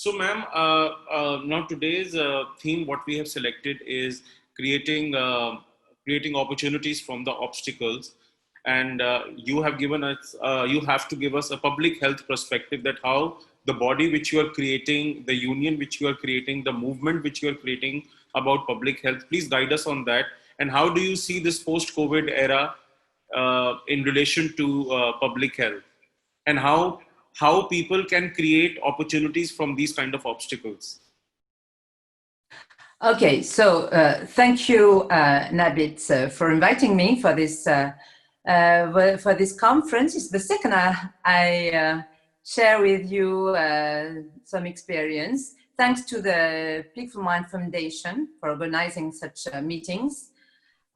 So, ma'am, now today's theme, what we have selected is creating creating opportunities from the obstacles, and you have given us, you have to give us a public health perspective that how the body which you are creating, the union which you are creating, the movement which you are creating about public health. Please guide us on that, and how do you see this post-COVID era in relation to public health? And how people can create opportunities from these kind of obstacles. Okay, so thank you, Nabit, for inviting me for this conference. It's the second I share with you some experience. Thanks to the Peaceful Mind Foundation for organizing such meetings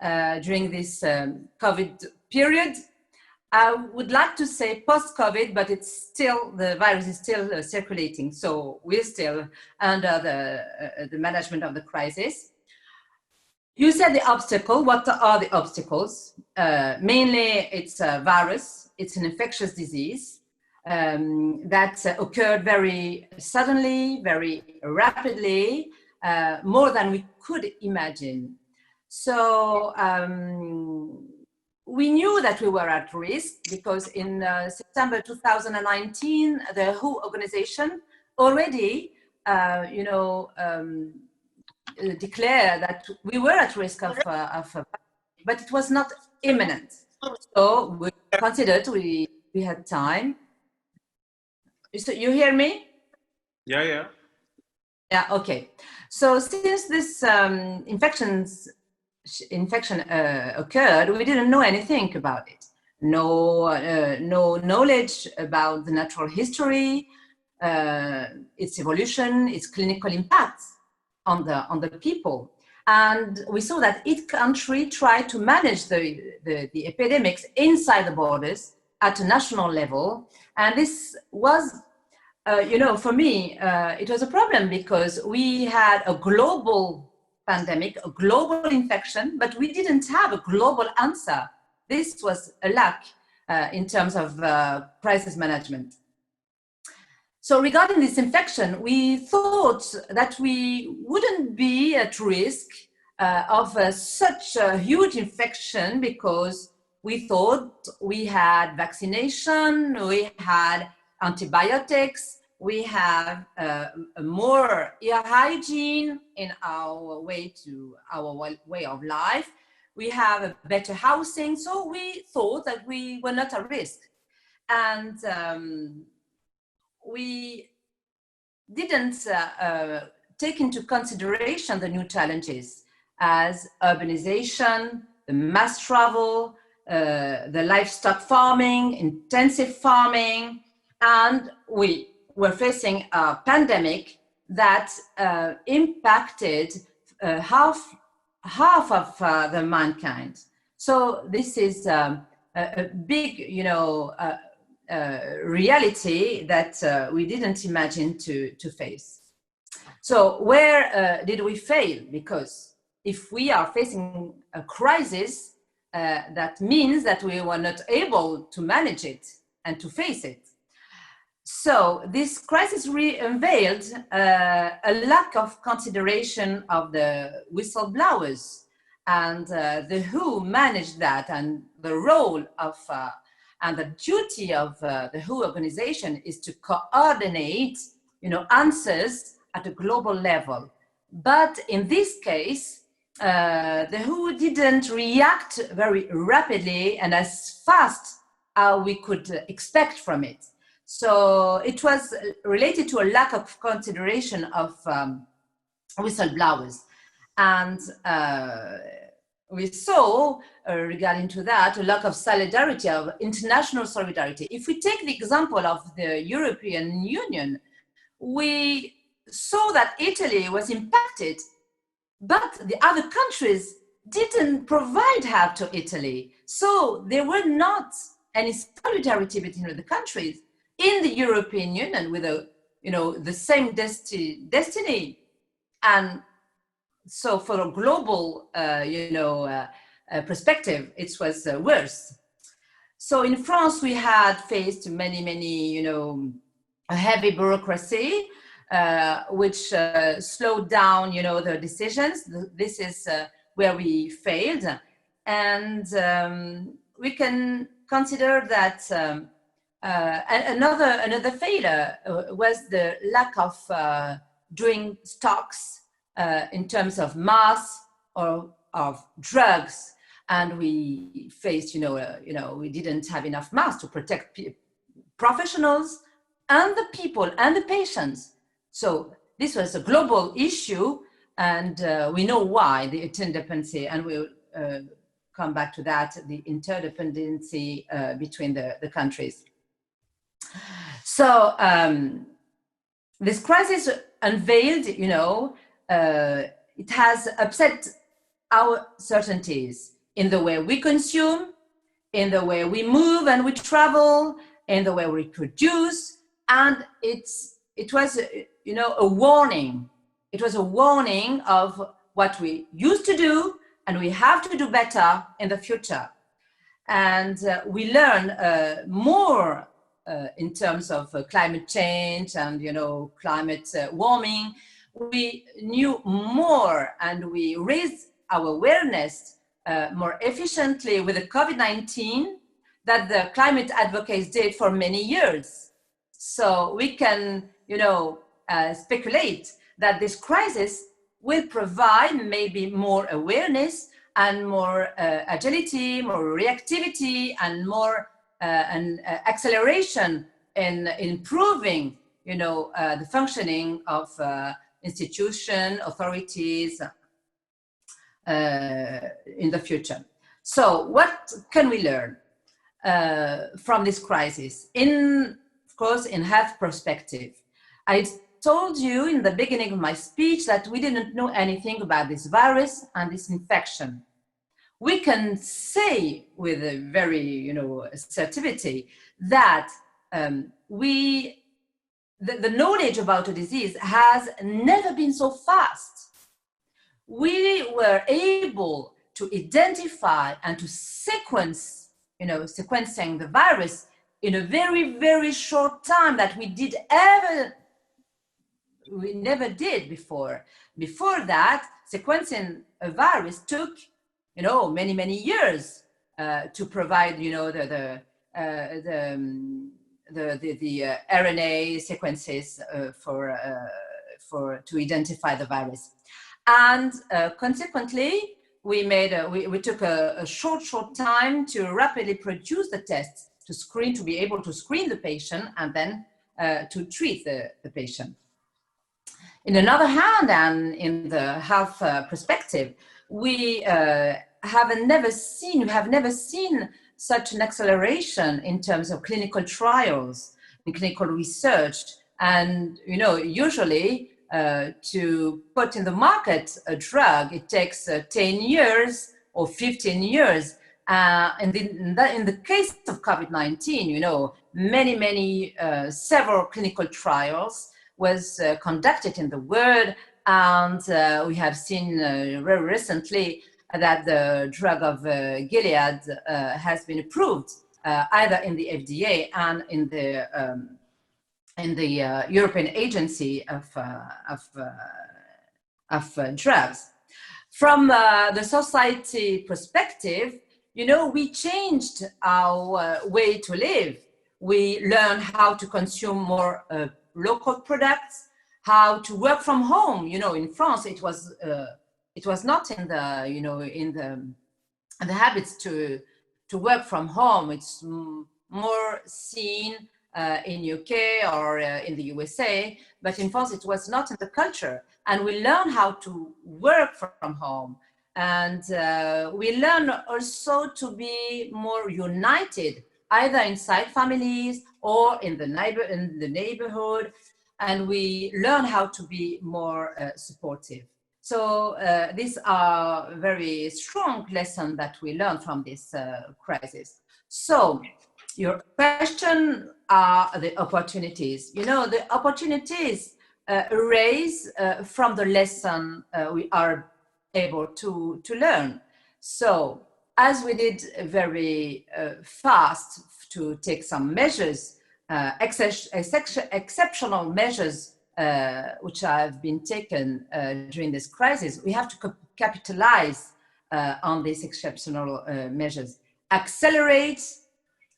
during this COVID period. I would like to say post-COVID, but it's still, the virus is still circulating. So we're still under the management of the crisis. You said the obstacle. What are the obstacles? Mainly it's a virus. It's an infectious disease that occurred very suddenly, very rapidly, more than we could imagine. So, we knew that we were at risk because in September 2019, the WHO organization already, declared that we were at risk of but it was not imminent. So we considered we had time. So you hear me? Yeah. Yeah, okay. So since this infection occurred, we didn't know anything about it. No knowledge about the natural history, its evolution, its clinical impact on the people. And we saw that each country tried to manage the epidemics inside the borders at a national level. And this was, for me, it was a problem because we had a global pandemic, a global infection, but we didn't have a global answer. This was a lack in terms of crisis management. So regarding this infection, we thought that we wouldn't be at risk of such a huge infection because we thought we had vaccination, we had antibiotics, we have more ear hygiene in our way of life. We have a better housing. So we thought that we were not at risk. And we didn't take into consideration the new challenges as urbanization, the mass travel, the livestock farming, intensive farming, and we were facing a pandemic that impacted half of the mankind. So this is a big, reality that we didn't imagine to face. So where did we fail? Because if we are facing a crisis, that means that we were not able to manage it and to face it. So this crisis unveiled a lack of consideration of the whistleblowers, and the WHO managed that, and the role of and the duty of the WHO organization is to coordinate, answers at a global level. But in this case, the WHO didn't react very rapidly and as fast as we could expect from it. So it was related to a lack of consideration of whistleblowers. And we saw, regarding to that, a lack of solidarity, of international solidarity. If we take the example of the European Union, we saw that Italy was impacted, but the other countries didn't provide help to Italy. So there were not any solidarity between the countries in the European Union with the same destiny. And so for a global, perspective, it was worse. So in France, we had faced many, a heavy bureaucracy, which slowed down, the decisions. This is where we failed. And we can consider that another failure was the lack of doing stocks in terms of mass or of drugs, and we faced, we didn't have enough mass to protect professionals and the people and the patients. So this was a global issue, and we know why the interdependency, and we'll come back to that, the interdependency between the countries. So this crisis unveiled, it has upset our certainties in the way we consume, in the way we move and we travel, in the way we produce, and it was, a warning. It was a warning of what we used to do, and we have to do better in the future. And we learn more in terms of climate change and, climate warming. We knew more, and we raised our awareness more efficiently with the COVID-19 that the climate advocates did for many years. So we can, speculate that this crisis will provide maybe more awareness and more agility, more reactivity, and more an acceleration in improving, the functioning of institutions, authorities in the future. So what can we learn from this crisis? Of course, in health perspective, I told you in the beginning of my speech that we didn't know anything about this virus and this infection. We can say with a very, assertivity that the knowledge about the disease has never been so fast. We were able to identify and to sequence, sequencing the virus in a very, very short time that we never did before. Before that, sequencing a virus took, many, many years to provide, the RNA sequences to identify the virus. And consequently, we took a short time to rapidly produce the tests to be able to screen the patient and then to treat the patient. In another hand, and in the health perspective, we have never seen such an acceleration in terms of clinical trials and clinical research. And usually to put in the market a drug, it takes 10 years or 15 years. In the case of COVID-19, many several clinical trials was conducted in the world, and we have seen very recently that the drug of Gilead has been approved either in the FDA and in the European Agency of Drugs. From the society perspective, we changed our way to live. We learned how to consume more local products, how to work from home. In France, it was not in the in the habits to work from home. It's more seen in UK or in the USA, but in France it was not in the culture. And we learn how to work from home, and we learn also to be more united, either inside families or in the neighborhood, and we learn how to be more supportive. So these are very strong lessons that we learn from this crisis. So your question are the opportunities. The opportunities arise from the lesson we are able to learn. So as we did very fast to take some measures, exceptional measures which have been taken during this crisis, we have to capitalize on these exceptional measures, accelerate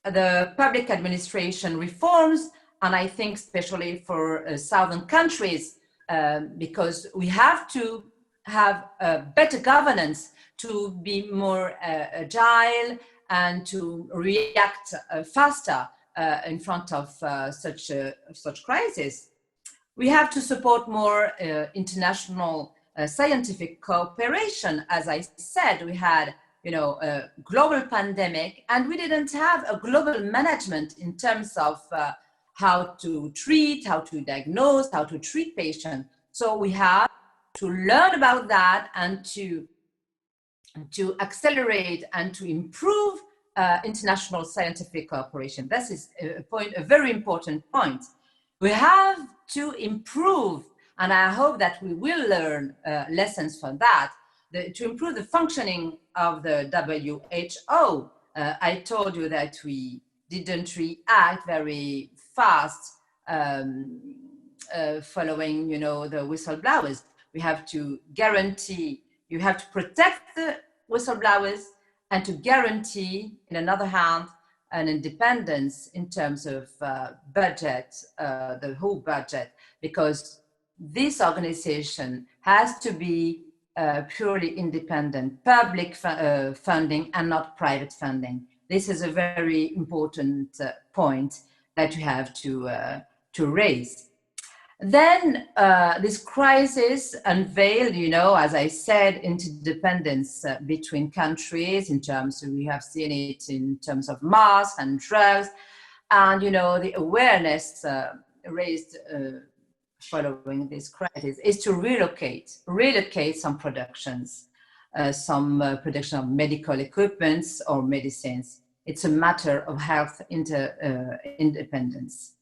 the public administration reforms, and I think especially for southern countries, because we have to have better governance to be more agile and to react faster in front of such crisis. We have to support more international scientific cooperation. As I said, we had a global pandemic, and we didn't have a global management in terms of how to treat, how to diagnose, how to treat patients. So we have to learn about that and to accelerate and to improve international scientific cooperation. This is a very important point. We have to improve, and I hope that we will learn lessons from that, to improve the functioning of the WHO. I told you that we didn't react very fast following, the whistleblowers. We have to guarantee, you have to protect the whistleblowers and to guarantee, in another hand, an independence in terms of budget, the whole budget, because this organization has to be purely independent, public funding and not private funding. This is a very important point that you have to raise. Then this crisis unveiled, as I said, interdependence between countries in terms of, we have seen it in terms of masks and drugs, and, the awareness raised following this crisis is to relocate some productions, some production of medical equipments or medicines. It's a matter of health independence.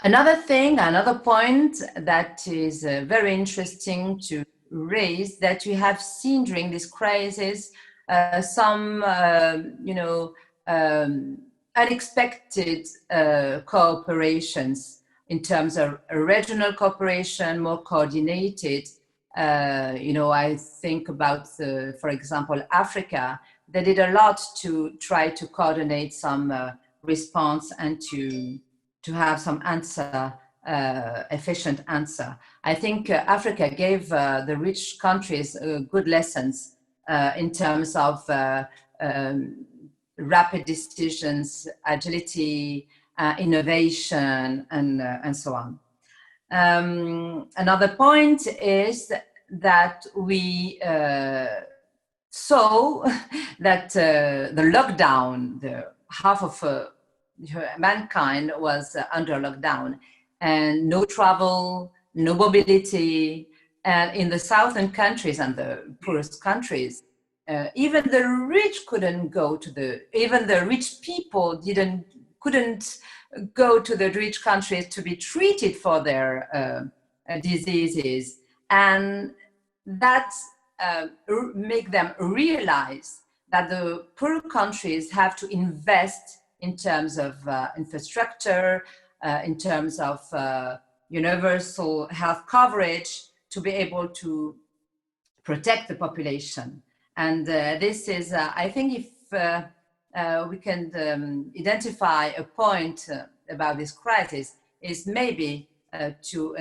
Another point that is very interesting to raise, that we have seen during this crisis some, unexpected cooperations in terms of regional cooperation, more coordinated. I think about, for example, Africa. They did a lot to try to coordinate some response and to have some answer, efficient answer. I think Africa gave the rich countries good lessons in terms of rapid decisions, agility, innovation, and so on. Another point is that we saw that the lockdown, half of mankind was under lockdown, and no travel, no mobility, and in the southern countries and the poorest countries, even the rich couldn't go to even the rich people couldn't go to the rich countries to be treated for their diseases, and that make them realize that the poor countries have to invest in terms of infrastructure, in terms of universal health coverage, to be able to protect the population. And this is, I think, if we can identify a point about this crisis, is maybe to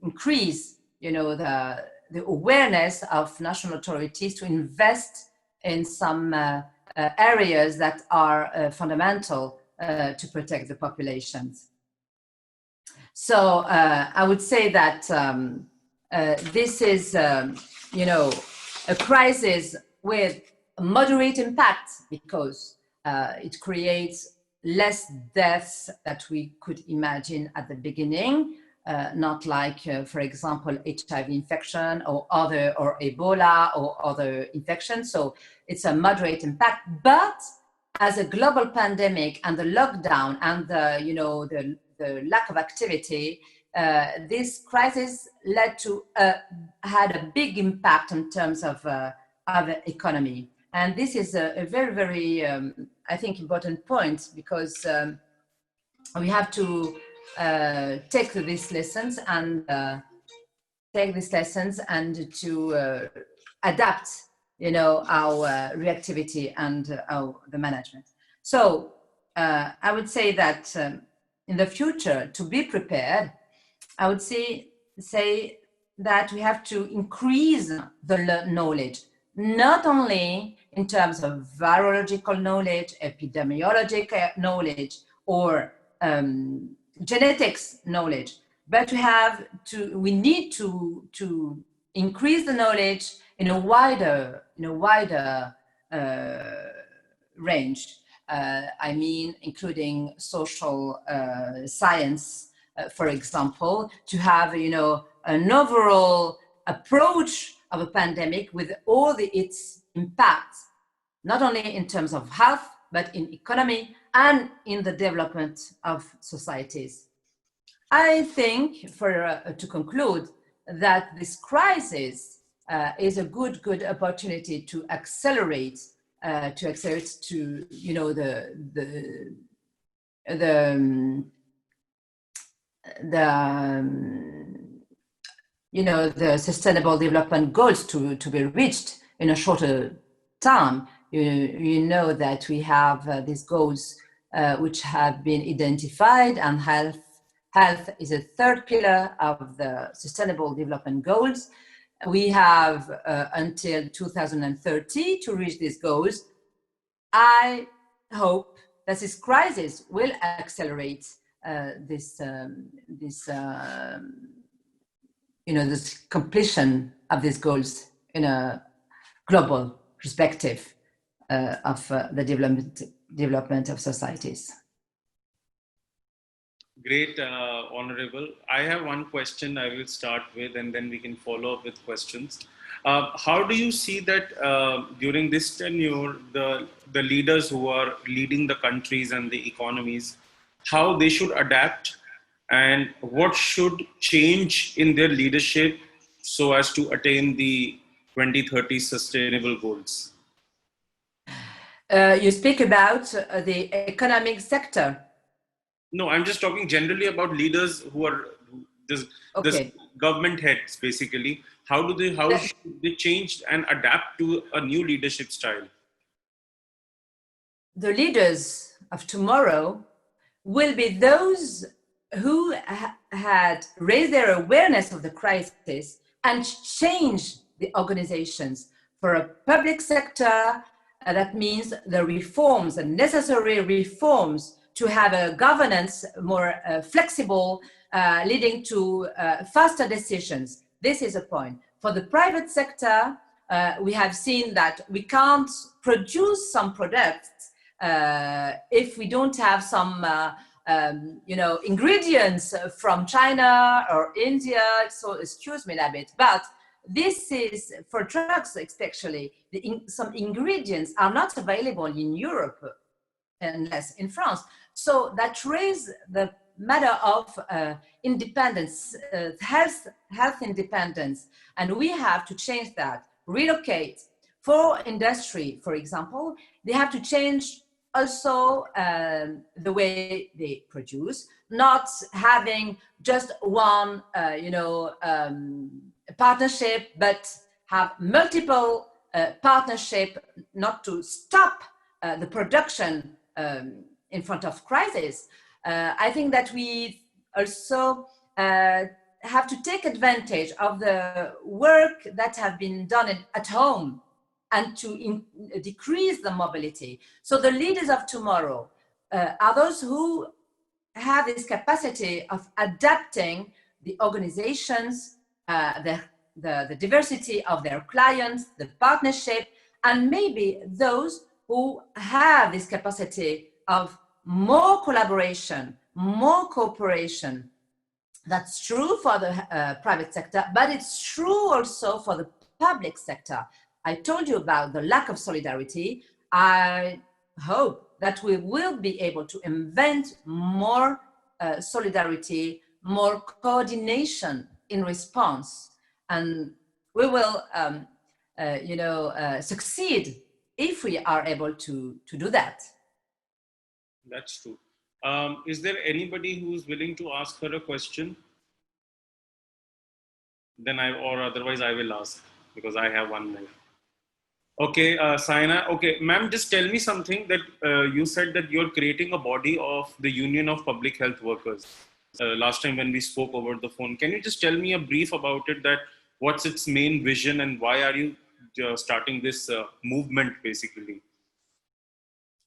increase, the awareness of national authorities to invest in some areas that are fundamental to protect the populations. So I would say that this is, a crisis with a moderate impact, because it creates less deaths that we could imagine at the beginning, not like, for example, HIV infection or Ebola or other infections. So it's a moderate impact, but as a global pandemic and the lockdown and the lack of activity, this crisis had a big impact in terms of the economy. And this is a very, very, I think, important point, because we have to take these lessons and to adapt, our reactivity and the management. So I would say that in the future, to be prepared, I would say that we have to increase the knowledge, not only in terms of virological knowledge, epidemiological knowledge, or genetics knowledge, but we need to increase the knowledge in a wider range. I mean, including social science, for example, to have an overall approach of a pandemic with all its impacts, not only in terms of health, but in economy and in the development of societies. I think, to conclude, that this crisis is a good opportunity to accelerate to the sustainable development goals to be reached in a shorter time. You know that we have these goals which have been identified, and health is a third pillar of the sustainable development goals. We have until 2030 to reach these goals. I hope that this crisis will accelerate this completion of these goals in a global perspective of the development of societies. Great, Honorable. I have one question I will start with, and then we can follow up with questions. How do you see that during this tenure, the leaders who are leading the countries and the economies, how they should adapt, and what should change in their leadership so as to attain the 2030 sustainable goals? You speak about the economic sector. No, I'm just talking generally about leaders who are this government heads, basically. How should they change and adapt to a new leadership style? The leaders of tomorrow will be those who had raised their awareness of the crisis and changed the organizations for a public sector. That means the reforms, the necessary reforms to have a governance more flexible, leading to faster decisions. This is a point. For the private sector, we have seen that we can't produce some products if we don't have some ingredients from China or India. So excuse me a bit, but this is for drugs especially. Some ingredients are not available in Europe unless in France. So that raises the matter of independence, health independence, and we have to change that, relocate. For industry, for example, they have to change also the way they produce, not having just one, partnership, but have multiple partnership, not to stop the production in front of crisis. I think that we also have to take advantage of the work that have been done at home and to decrease the mobility. So the leaders of tomorrow are those who have this capacity of adapting the organizations, the diversity of their clients, the partnership, and maybe those who have this capacity of more collaboration, more cooperation. That's true for the private sector, but it's true also for the public sector. I told you about the lack of solidarity. I hope that we will be able to invent more solidarity, more coordination in response, and we will succeed if we are able to do that. That's true. Is there anybody who's willing to ask her a question? Then or otherwise I will ask because I have one more. Okay, Saina. Okay, ma'am, just tell me something that you said that you're creating a body of the Union of Public Health Workers. Last time when we spoke over the phone, can you just tell me a brief about it? That what's its main vision and why are you starting this movement, basically?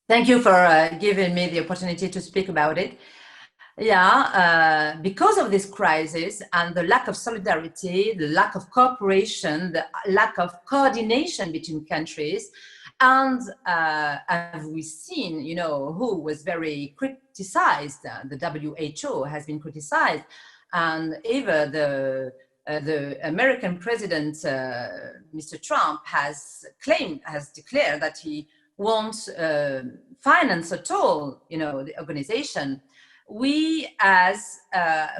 Thank you for giving me the opportunity to speak about it. Yeah, because of this crisis and the lack of solidarity, the lack of cooperation, the lack of coordination between countries, and as we've seen, who was very criticized, the WHO has been criticized, and even the American president, Mr. Trump, has declared that he won't finance at all, the organization. We, as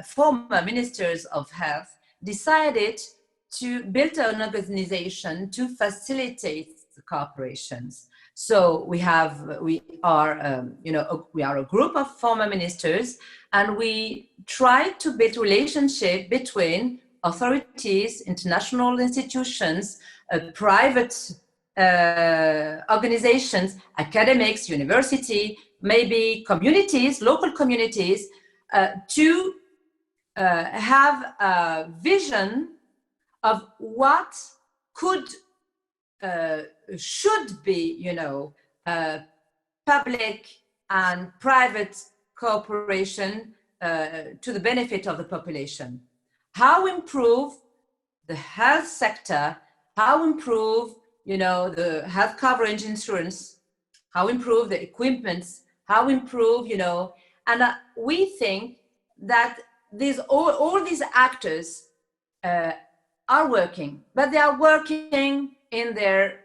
former ministers of health, decided to build an organization to facilitate the cooperations. So we are a group of former ministers, and we try to build relationship between authorities, international institutions, private organizations, academics, university, maybe communities, local communities, to have a vision of what should be, public and private cooperation to the benefit of the population. How improve the health sector, how improve, the health coverage insurance, how improve the equipments, how improve, and we think that all these actors are working, but they are working in their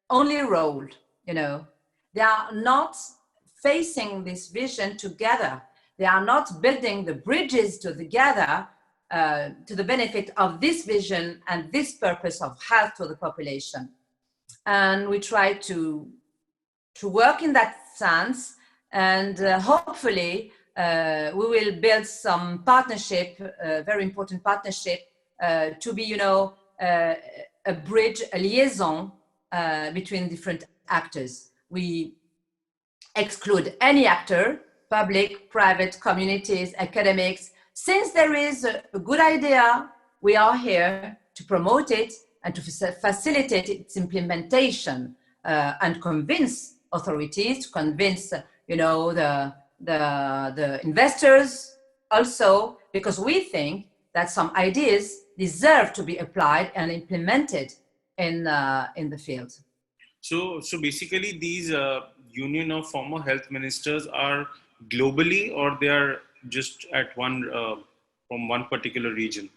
only role, They are not facing this vision together. They are not building the bridges together to the benefit of this vision and this purpose of health to the population. And we try to work in that sense, and hopefully we will build some partnership, very important partnership, to be, a bridge, a liaison between different actors. We exclude any actor, public, private, communities, academics. Since there is a good idea, we are here to promote it and to facilitate its implementation and convince authorities, to convince, the investors also, because we think that some ideas deserve to be applied and implemented in the field. So basically, these Union of Former Health Ministers are globally, or they are just at from one particular region?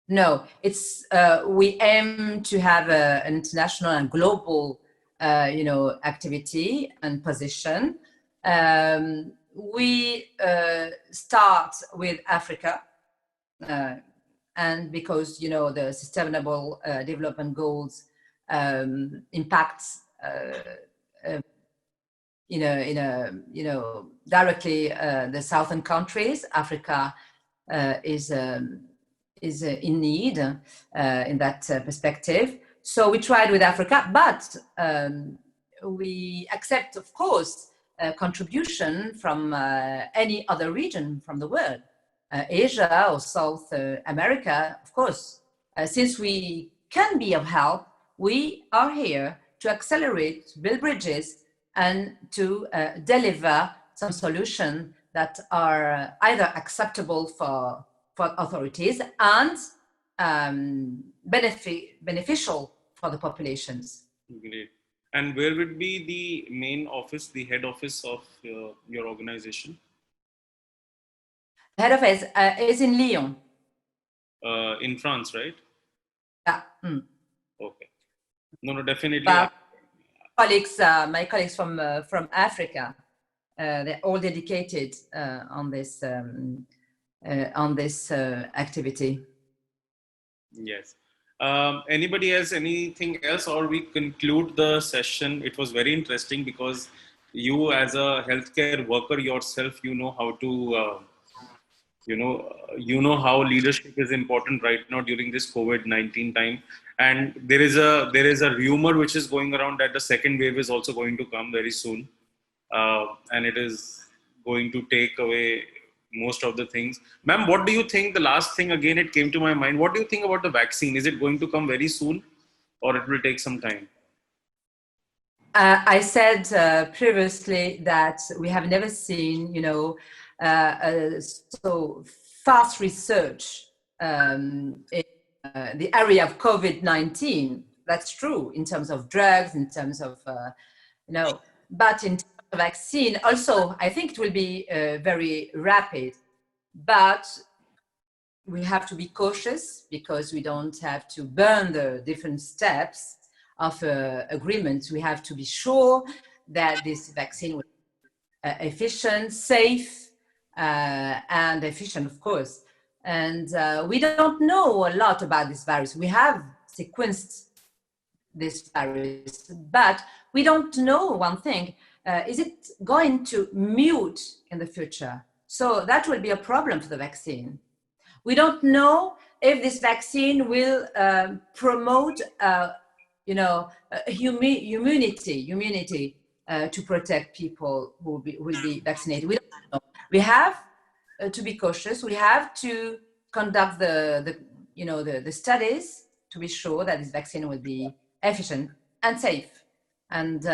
No, it's we aim to have an international and global, activity and position. We start with Africa, and because the Sustainable Development Goals impacts directly the southern countries. Africa is in need in that perspective. So we tried with Africa, but we accept, of course, contribution from any other region from the world, Asia or South America, of course. Since we can be of help, we are here to accelerate, to build bridges, and to deliver some solutions that are either acceptable for authorities and beneficial for the populations. Great. And where would be the main office, the head office of your organization? The head office is in Lyon. In France, right? Yeah. Okay. No, definitely. But my colleagues from Africa, they're all dedicated on this activity. Yes. Anybody else, anything else, or we conclude the session? It was very interesting because you as a healthcare worker yourself, you know how to, how leadership is important right now during this COVID-19 time. And there is a rumor which is going around that the second wave is also going to come very soon, and it is going to take away most of the things. Ma'am, what do you think? The last thing again, it came to my mind. What do you think about the vaccine? Is it going to come very soon, or it will take some time? I said previously that we have never seen, so fast research in the area of COVID-19. That's true in terms of drugs, in terms of, but in terms of vaccine, also, I think it will be very rapid, but we have to be cautious because we don't have to burn the different steps of agreements. We have to be sure that this vaccine will be efficient, safe, and efficient, of course. And we don't know a lot about this virus. We have sequenced this virus, but we don't know one thing. Is it going to mute in the future? So that will be a problem for the vaccine. We don't know if this vaccine will promote immunity to protect people who will be vaccinated. We don't know. We have to be cautious. We have to conduct the studies to be sure that this vaccine will be efficient and safe. And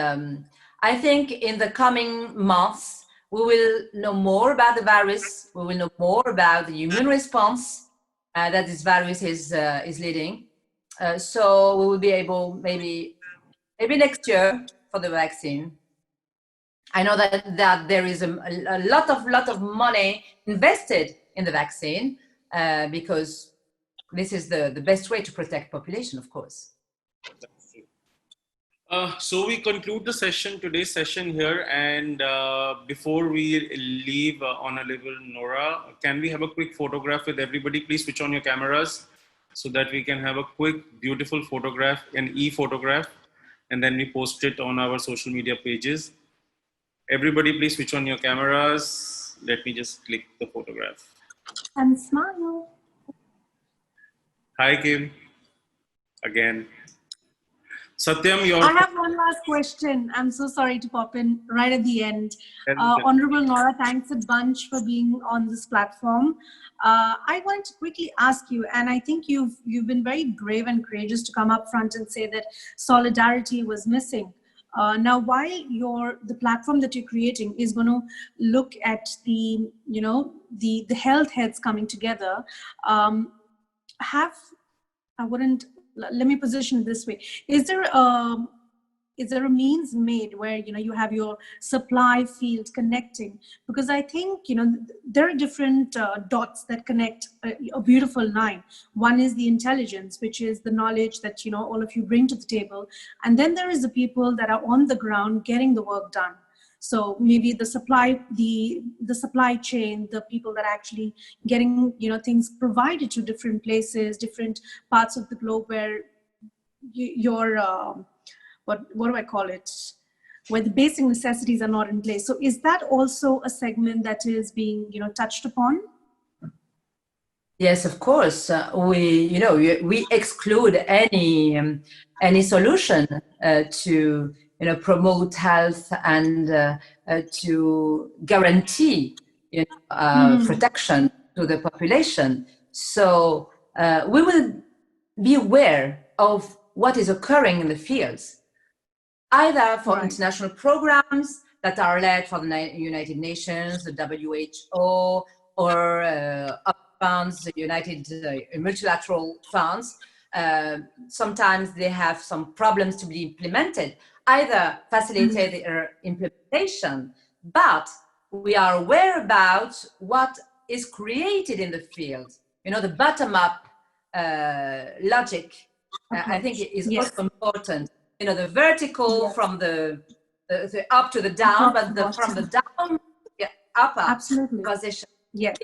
I think in the coming months, we will know more about the virus. We will know more about the immune response that this virus is leading. So we will be able, maybe next year, for the vaccine. I know that there is a lot of money invested in the vaccine because this is the best way to protect population, of course. So we conclude the session, today's session here. And before we leave on a level, Nora, can we have a quick photograph with everybody? Please switch on your cameras so that we can have a quick, beautiful photograph, an e-photograph, and then we post it on our social media pages. Everybody, please switch on your cameras. Let me just click the photograph. And smile. Hi, Kim. Again. Satyam, I have one last question. I'm so sorry to pop in right at the end. Honorable Nora, thanks a bunch for being on this platform. I want to quickly ask you, and I think you've been very brave and courageous to come up front and say that solidarity was missing. Now, while the platform that you're creating is going to look at the health heads coming together, let me position it this way. Is there a means made where you have your supply field connecting? Because I think there are different dots that connect a beautiful line. One is the intelligence, which is the knowledge that all of you bring to the table, and then there is the people that are on the ground getting the work done. So maybe the supply chain, the people that are actually getting things provided to different places, different parts of the globe where what do I call it? Where the basic necessities are not in place. So is that also a segment that is being touched upon? Yes, of course. We exclude any solution to promote health and to guarantee protection to the population. So we will be aware of what is occurring in the fields, either for international programs that are led for the United Nations, the WHO, or funds, the United multilateral funds. Sometimes they have some problems to be implemented, either facilitate their implementation, but we are aware about what is created in the field. The bottom-up logic, I think, is also important. The vertical from the up to the down, but from the down upper position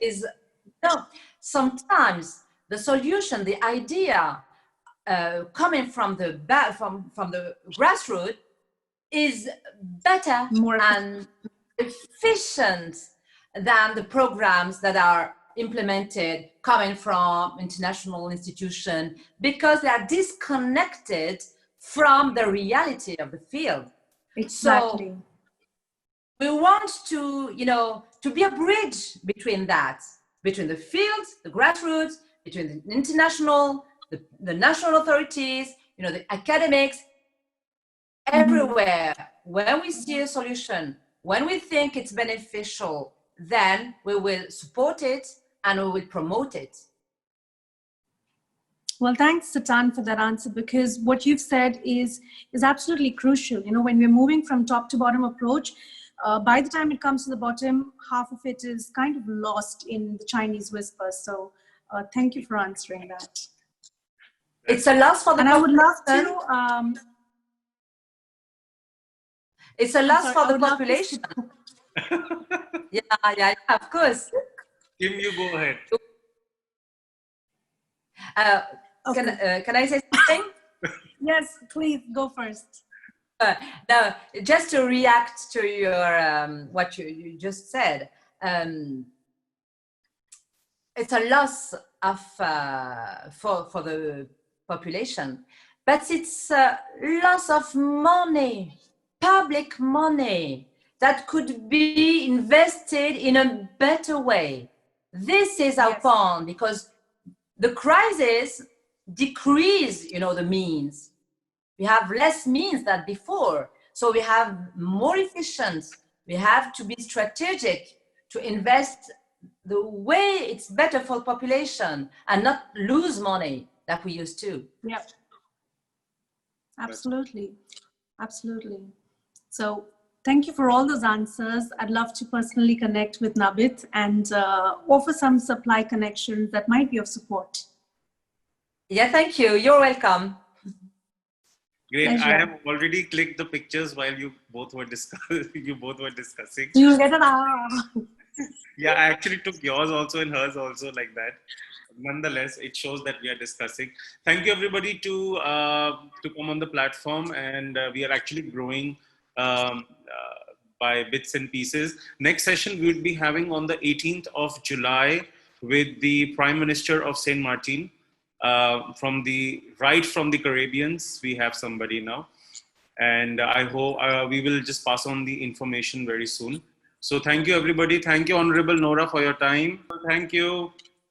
is sometimes the solution, the idea coming from the grassroots is better More and efficient than the programs that are implemented coming from international institutions, because they are disconnected from the reality of the field. exactly. So we want to, you know, to be a bridge between that, between the field, the grassroots, between the international, the national authorities, you know, the academics, everywhere. When we see a solution, when we think it's beneficial, then we will support it and we will promote it. Well, thanks, Satan, for that answer, because what you've said is absolutely crucial. You know, when we're moving from top to bottom approach, by the time it comes to the bottom, half of it is kind of lost in the Chinese whisper. So thank you for answering that. It's a loss for the population. And I would love to... it's a loss for the population. Yeah, of course. Kim, you go ahead. Okay. Can I say something? Yes, please go first. No, just to react to your what you just said. It's a loss of for the population, but it's a loss of money, public money, that could be invested in a better way. This is our point, because the crisis decrease, you know, the means. We have less means than before, so we have more efficient. We have to be strategic to invest the way it's better for the population and not lose money like we used to. Yeah, absolutely, absolutely. So thank you for all those answers. I'd love to personally connect with Nabit and offer some supply connections that might be of support. Yeah, thank you. You're welcome. Great. Pleasure. I have already clicked the pictures while you both were discussing. You'll get it. Yeah, I actually took yours also and hers also like that. Nonetheless, it shows that we are discussing. Thank you everybody to come on the platform, and we are actually growing by bits and pieces. Next session we will be having on the 18th of July with the Prime Minister of Saint Martin. From the Caribbeans, we have somebody now, and I hope we will just pass on the information very soon. So thank you everybody. Thank you, Honorable Nora, for your time. Thank you.